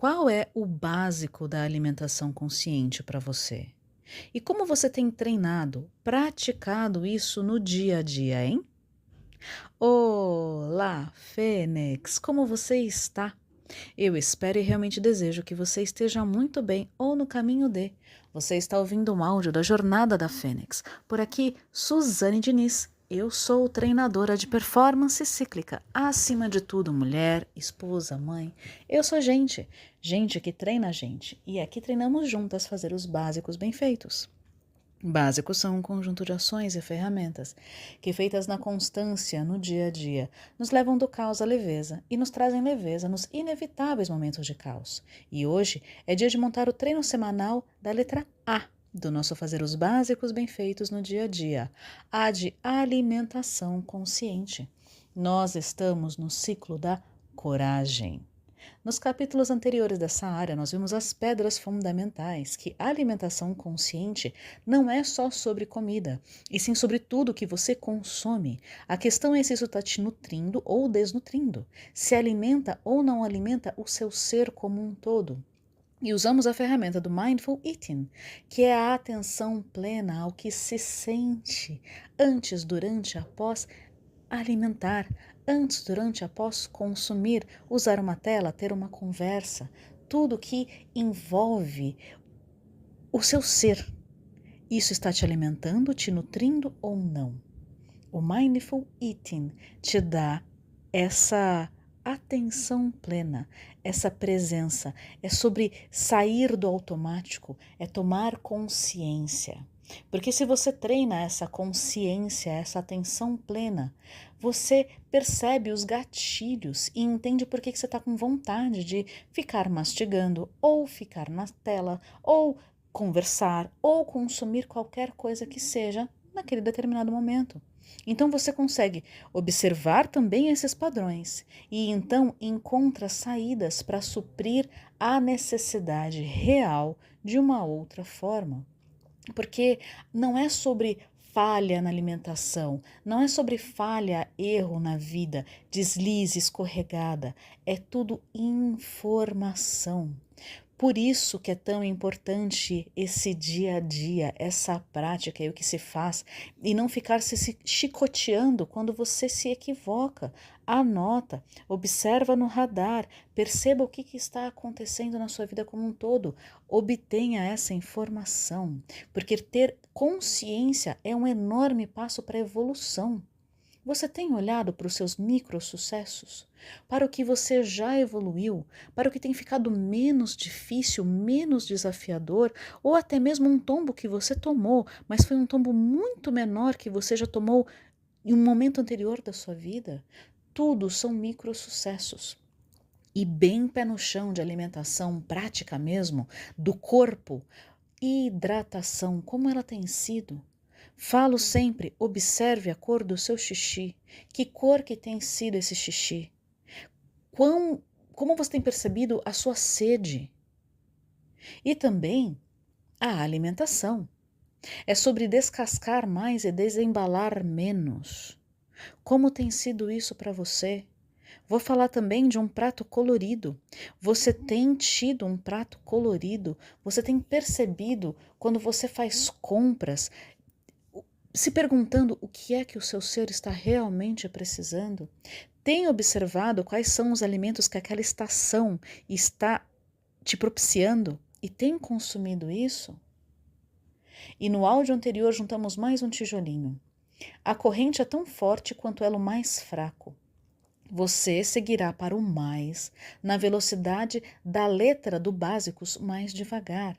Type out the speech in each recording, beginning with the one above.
Qual é o básico da alimentação consciente para você? E como você tem treinado, praticado isso no dia a dia, hein? Olá, Fênix, como você está? Eu espero e realmente desejo que você esteja muito bem ou no caminho de. Você está ouvindo um áudio da Jornada da Fênix. Por aqui, Suzane Diniz. Eu sou treinadora de performance cíclica. Acima de tudo, mulher, esposa, mãe. Eu sou gente. Gente que treina a gente. E aqui treinamos juntas fazer os básicos bem feitos. Básicos são um conjunto de ações e ferramentas que, feitas na constância, no dia a dia, nos levam do caos à leveza e nos trazem leveza nos inevitáveis momentos de caos. E hoje é dia de montar o treino semanal da letra A do nosso fazer os básicos bem feitos no dia a dia, a de alimentação consciente. Nós estamos no ciclo da coragem. Nos capítulos anteriores dessa área, nós vimos as pedras fundamentais, que a alimentação consciente não é só sobre comida, e sim sobre tudo que você consome. A questão é se isso está te nutrindo ou desnutrindo, se alimenta ou não alimenta o seu ser como um todo. E usamos a ferramenta do Mindful Eating, que é a atenção plena ao que se sente antes, durante, após alimentar, antes, durante, após consumir, usar uma tela, ter uma conversa, tudo que envolve o seu ser. Isso está te alimentando, te nutrindo ou não? O Mindful Eating te dá essa atenção plena, essa presença. É sobre sair do automático, é tomar consciência. Porque se você treina essa consciência, essa atenção plena, você percebe os gatilhos e entende por que você está com vontade de ficar mastigando, ou ficar na tela, ou conversar, ou consumir qualquer coisa que seja naquele determinado momento. Então você consegue observar também esses padrões e então encontra saídas para suprir a necessidade real de uma outra forma. Porque não é sobre falha na alimentação, não é sobre falha, erro na vida, deslize, escorregada, é tudo informação. Por isso que é tão importante esse dia a dia, essa prática e o que se faz, e não ficar se chicoteando quando você se equivoca. Anota, observa no radar, perceba o que está acontecendo na sua vida como um todo, obtenha essa informação, porque ter consciência é um enorme passo para a evolução. Você tem olhado para os seus micro-sucessos? Para o que você já evoluiu? Para o que tem ficado menos difícil, menos desafiador? Ou até mesmo um tombo que você tomou, mas foi um tombo muito menor que você já tomou em um momento anterior da sua vida? Tudo são micro-sucessos. E bem pé no chão de alimentação prática mesmo, do corpo, hidratação, como ela tem sido? Falo sempre, observe a cor do seu xixi. Que cor que tem sido esse xixi? Como você tem percebido a sua sede? E também a alimentação. É sobre descascar mais e desembalar menos. Como tem sido isso para você? Vou falar também de um prato colorido. Você tem tido um prato colorido? Você tem percebido quando você faz compras, se perguntando o que é que o seu ser está realmente precisando? Tem observado quais são os alimentos que aquela estação está te propiciando e tem consumido isso? E no áudio anterior juntamos mais um tijolinho. A corrente é tão forte quanto o elo mais fraco. Você seguirá para o mais na velocidade da letra do básicos mais devagar.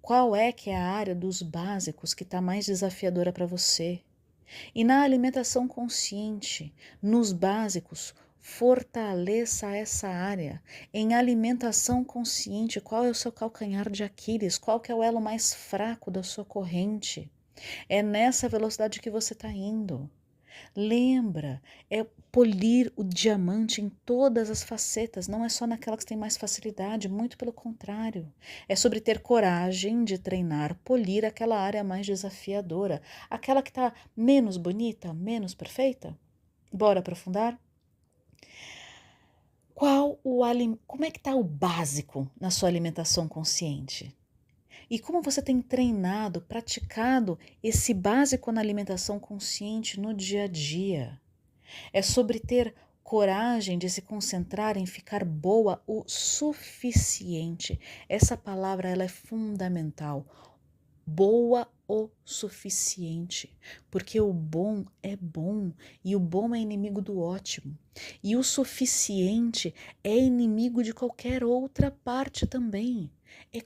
Qual é que é a área dos básicos que está mais desafiadora para você? E na alimentação consciente, nos básicos, fortaleça essa área. Em alimentação consciente, qual é o seu calcanhar de Aquiles? Qual que é o elo mais fraco da sua corrente? É nessa velocidade que você está indo. Lembra, é polir o diamante em todas as facetas, não é só naquela que tem mais facilidade, muito pelo contrário. É sobre ter coragem de treinar, polir aquela área mais desafiadora, aquela que está menos bonita, menos perfeita. Bora aprofundar? Como é que está o básico na sua alimentação consciente? E como você tem treinado, praticado esse básico na alimentação consciente no dia a dia? É sobre ter coragem de se concentrar em ficar boa o suficiente. Essa palavra ela é fundamental. Boa o suficiente, porque o bom é bom e o bom é inimigo do ótimo, e o suficiente é inimigo de qualquer outra parte também.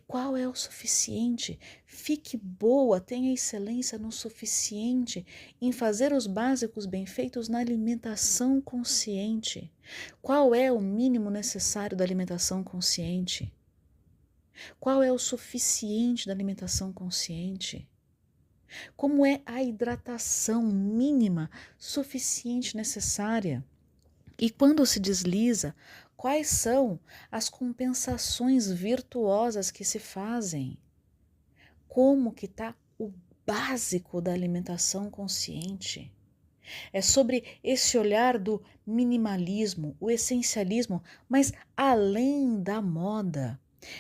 Qual é o suficiente? Fique boa, tenha excelência no suficiente em fazer os básicos bem feitos na alimentação consciente. Qual é o mínimo necessário da alimentação consciente? Qual é o suficiente da alimentação consciente? Como é a hidratação mínima suficiente necessária? E quando se desliza, quais são as compensações virtuosas que se fazem? Como que está o básico da alimentação consciente? É sobre esse olhar do minimalismo, o essencialismo, mas além da moda.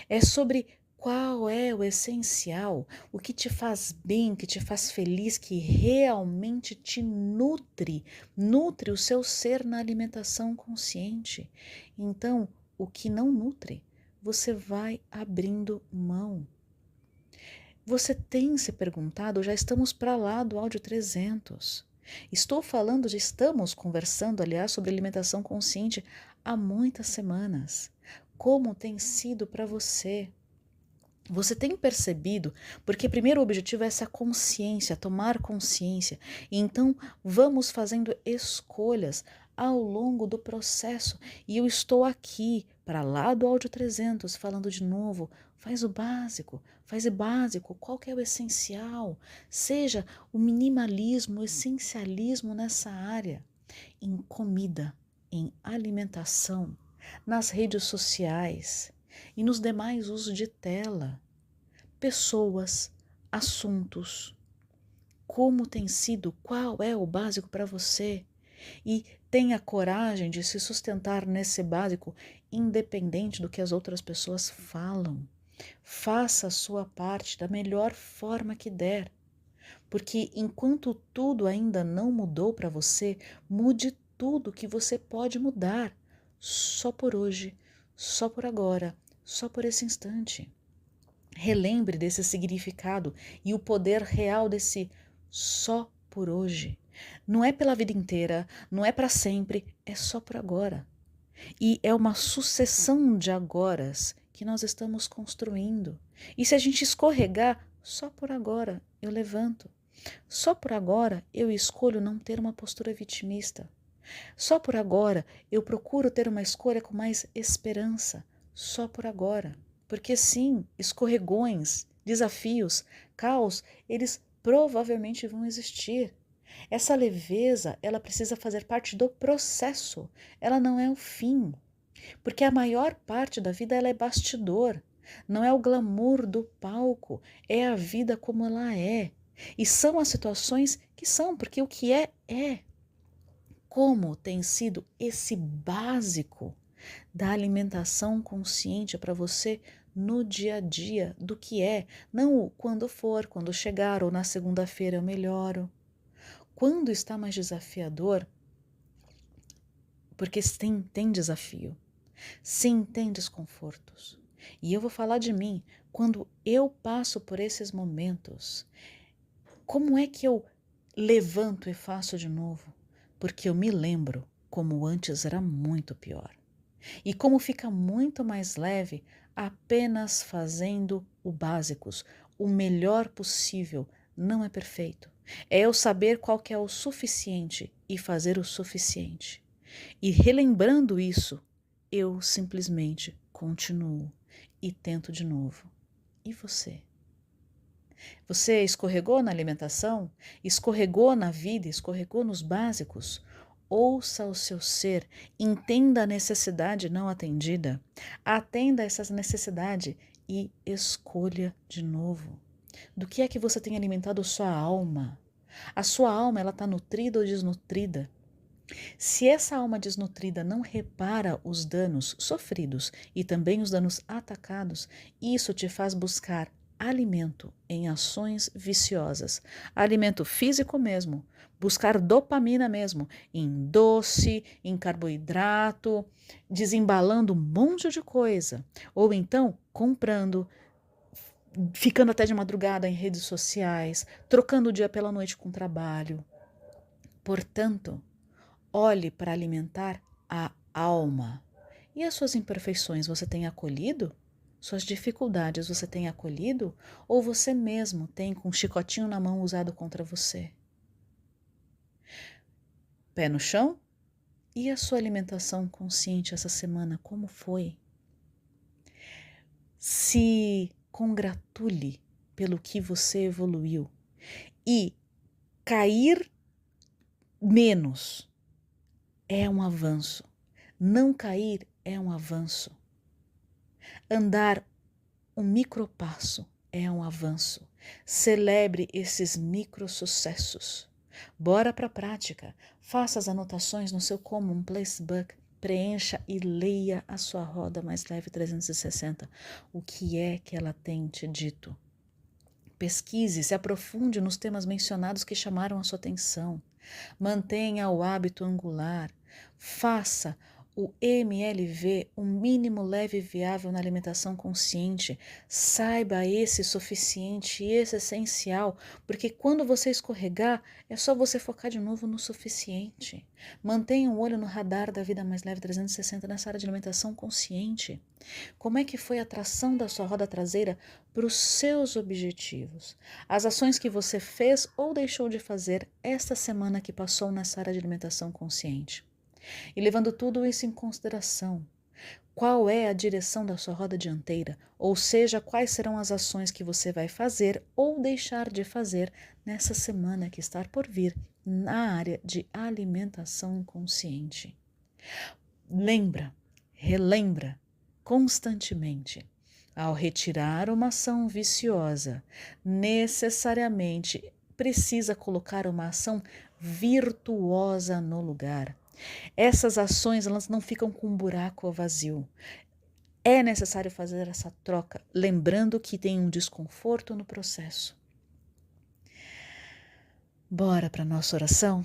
É sobre qual é o essencial, o que te faz bem, que te faz feliz, que realmente te nutre o seu ser na alimentação consciente. Então, o que não nutre, você vai abrindo mão. Você tem se perguntado, já estamos para lá do áudio 300. Estamos conversando, aliás, sobre alimentação consciente há muitas semanas. Como tem sido para você? Você tem percebido? Porque primeiro o objetivo é essa consciência, tomar consciência. E então vamos fazendo escolhas ao longo do processo. E eu estou aqui, para lá do áudio 300, falando de novo. Faz o básico, faz o básico. Qual que é o essencial? Seja o minimalismo, o essencialismo nessa área. Em comida, em alimentação, nas redes sociais e nos demais usos de tela, pessoas, assuntos, como tem sido, qual é o básico para você e tenha coragem de se sustentar nesse básico independente do que as outras pessoas falam. Faça a sua parte da melhor forma que der, porque enquanto tudo ainda não mudou para você, mude tudo que você pode mudar, só por hoje, só por agora, só por esse instante. Relembre desse significado e o poder real desse só por hoje. Não é pela vida inteira, não é para sempre, é só por agora. E é uma sucessão de agoras que nós estamos construindo. E se a gente escorregar, só por agora eu levanto. Só por agora eu escolho não ter uma postura vitimista. Só por agora eu procuro ter uma escolha com mais esperança. Só por agora. Porque sim, escorregões, desafios, caos, eles provavelmente vão existir. Essa leveza, ela precisa fazer parte do processo, ela não é o fim. Porque a maior parte da vida ela é bastidor, não é o glamour do palco, é a vida como ela é. E são as situações que são, porque o que é, é. Como tem sido esse básico da alimentação consciente para você no dia a dia do que é, não o quando for, quando chegar ou na segunda-feira eu melhoro. Quando está mais desafiador, porque sim, tem desafio, sim, tem desconfortos. E eu vou falar de mim, quando eu passo por esses momentos, como é que eu levanto e faço de novo? Porque eu me lembro como antes era muito pior. E como fica muito mais leve apenas fazendo o básicos, o melhor possível, não é perfeito. É eu saber qual que é o suficiente e fazer o suficiente. E relembrando isso, eu simplesmente continuo e tento de novo. E você? Você escorregou na alimentação? Escorregou na vida? Escorregou nos básicos? Ouça o seu ser, entenda a necessidade não atendida, atenda essa necessidade e escolha de novo. Do que é que você tem alimentado sua alma? A sua alma ela está nutrida ou desnutrida? Se essa alma desnutrida não repara os danos sofridos e também os danos atacados, isso te faz buscar alimento em ações viciosas, alimento físico mesmo, buscar dopamina mesmo, em doce, em carboidrato, desembalando um monte de coisa, ou então comprando, ficando até de madrugada em redes sociais, trocando o dia pela noite com trabalho. Portanto, olhe para alimentar a alma. E as suas imperfeições você tem acolhido? Suas dificuldades você tem acolhido? Ou você mesmo tem com um chicotinho na mão usado contra você? Pé no chão? E a sua alimentação consciente essa semana, como foi? Se congratule pelo que você evoluiu. E cair menos é um avanço. Não cair é um avanço. Andar um micropasso é um avanço. Celebre esses microsucessos. Bora para a prática. Faça as anotações no seu Common Place Book. Preencha e leia a sua Roda Mais Leve 360. O que é que ela tem te dito? Pesquise, se aprofunde nos temas mencionados que chamaram a sua atenção. Mantenha o hábito angular. Faça o MLV, o mínimo leve viável na alimentação consciente. Saiba esse suficiente e esse essencial, porque quando você escorregar, é só você focar de novo no suficiente. Mantenha um olho no radar da Vida Mais Leve 360 nessa área de alimentação consciente. Como é que foi a tração da sua roda traseira para os seus objetivos? As ações que você fez ou deixou de fazer esta semana que passou nessa área de alimentação consciente? E levando tudo isso em consideração, qual é a direção da sua roda dianteira? Ou seja, quais serão as ações que você vai fazer ou deixar de fazer nessa semana que está por vir na área de alimentação consciente? Relembra constantemente. Ao retirar uma ação viciosa, necessariamente precisa colocar uma ação virtuosa no lugar. Essas ações elas não ficam com um buraco ou vazio. É necessário fazer essa troca, lembrando que tem um desconforto no processo. Bora para a nossa oração?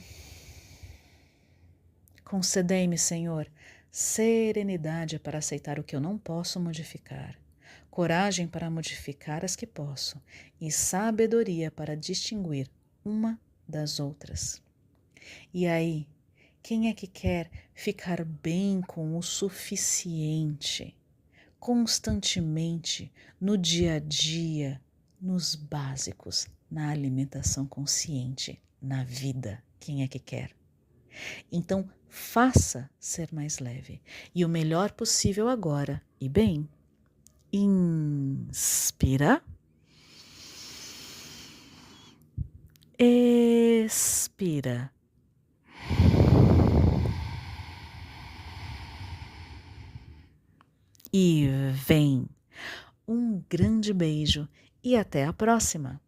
Concedei-me, Senhor, serenidade para aceitar o que eu não posso modificar, coragem para modificar as que posso e sabedoria para distinguir uma das outras. E aí, quem é que quer ficar bem com o suficiente, constantemente, no dia a dia, nos básicos, na alimentação consciente, na vida? Quem é que quer? Então, faça ser mais leve e o melhor possível agora. E bem, inspira, expira. E vem. Um grande beijo e até a próxima!